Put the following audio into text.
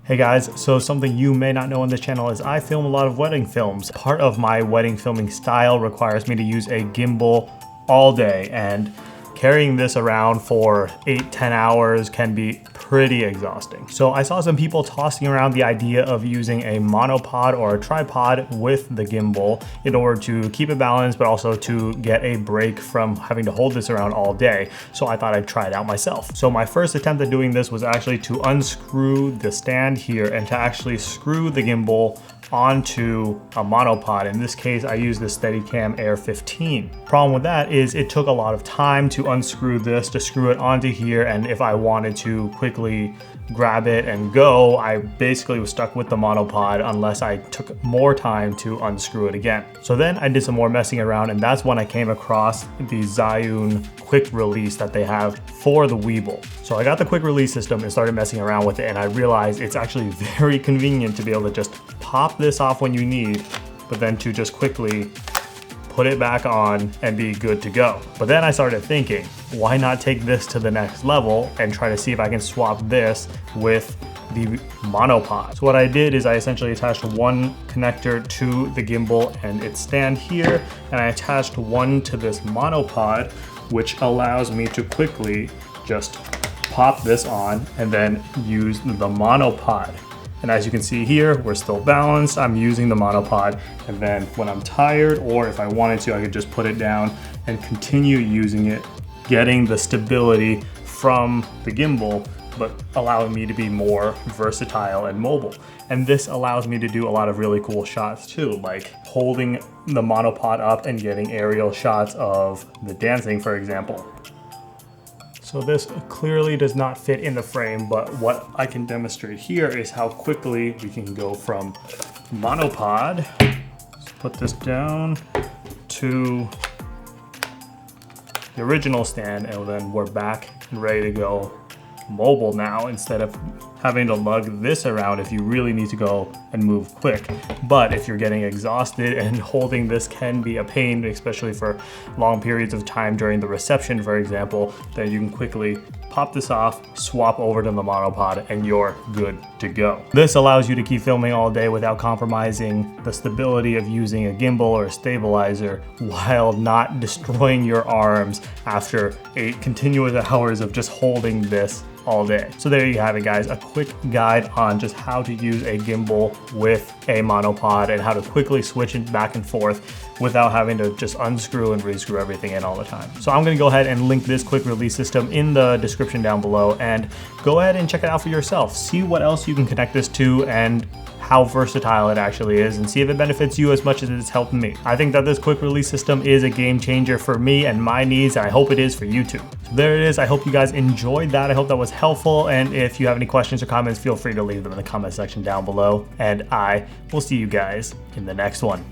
Hey guys, so something you may not know on this channel is I film a lot of wedding films. Part of my wedding filming style requires me to use a gimbal all day, and carrying this around for 8-10 hours can be pretty exhausting. So I saw some people tossing around the idea of using a monopod or a tripod with the gimbal in order to keep it balanced, but also to get a break from having to hold this around all day. So I thought I'd try it out myself. So my first attempt at doing this was actually to unscrew the stand here and to actually screw the gimbal onto a monopod. In this case, I used the Steadicam Air 15. Problem with that is it took a lot of time to unscrew this, to screw it onto here, and if I wanted to quickly grab it and go, I basically was stuck with the monopod unless I took more time to unscrew it again. So then I did some more messing around, and that's when I came across the Zhiyun quick release that they have for the Weeble. So I got the quick release system and started messing around with it, and I realized it's actually very convenient to be able to just pop this off when you need, but then to just quickly put it back on and be good to go. But then I started thinking, why not take this to the next level and try to see if I can swap this with the monopod. So what I did is I essentially attached one connector to the gimbal and its stand here, and I attached one to this monopod, which allows me to quickly just pop this on and then use the monopod. And as you can see here, we're still balanced. I'm using the monopod, and then when I'm tired, or if I wanted to, I could just put it down and continue using it, getting the stability from the gimbal, but allowing me to be more versatile and mobile. And this allows me to do a lot of really cool shots too, like holding the monopod up and getting aerial shots of the dancing, for example. So this clearly does not fit in the frame, but what I can demonstrate here is how quickly we can go from monopod, let's put this down, to the original stand, and then we're back and ready to go mobile now, instead of having to lug this around if you really need to go and move quick. But if you're getting exhausted, and holding this can be a pain, especially for long periods of time during the reception, for example, then you can quickly pop this off, swap over to the monopod, and you're good to go. This allows you to keep filming all day without compromising the stability of using a gimbal or a stabilizer, while not destroying your arms after 8 continuous hours of just holding this all day. So there you have it, guys, a quick guide on just how to use a gimbal with a monopod and how to quickly switch it back and forth without having to just unscrew and re-screw everything in all the time. So I'm gonna go ahead and link this quick release system in the description down below, and go ahead and check it out for yourself. See what else you can connect this to and how versatile it actually is, and see if it benefits you as much as it's helped me. I think that this quick release system is a game changer for me and my needs, and I hope it is for you too. So there it is. I hope you guys enjoyed that. I hope that was helpful, and if you have any questions or comments, feel free to leave them in the comment section down below, and I will see you guys in the next one.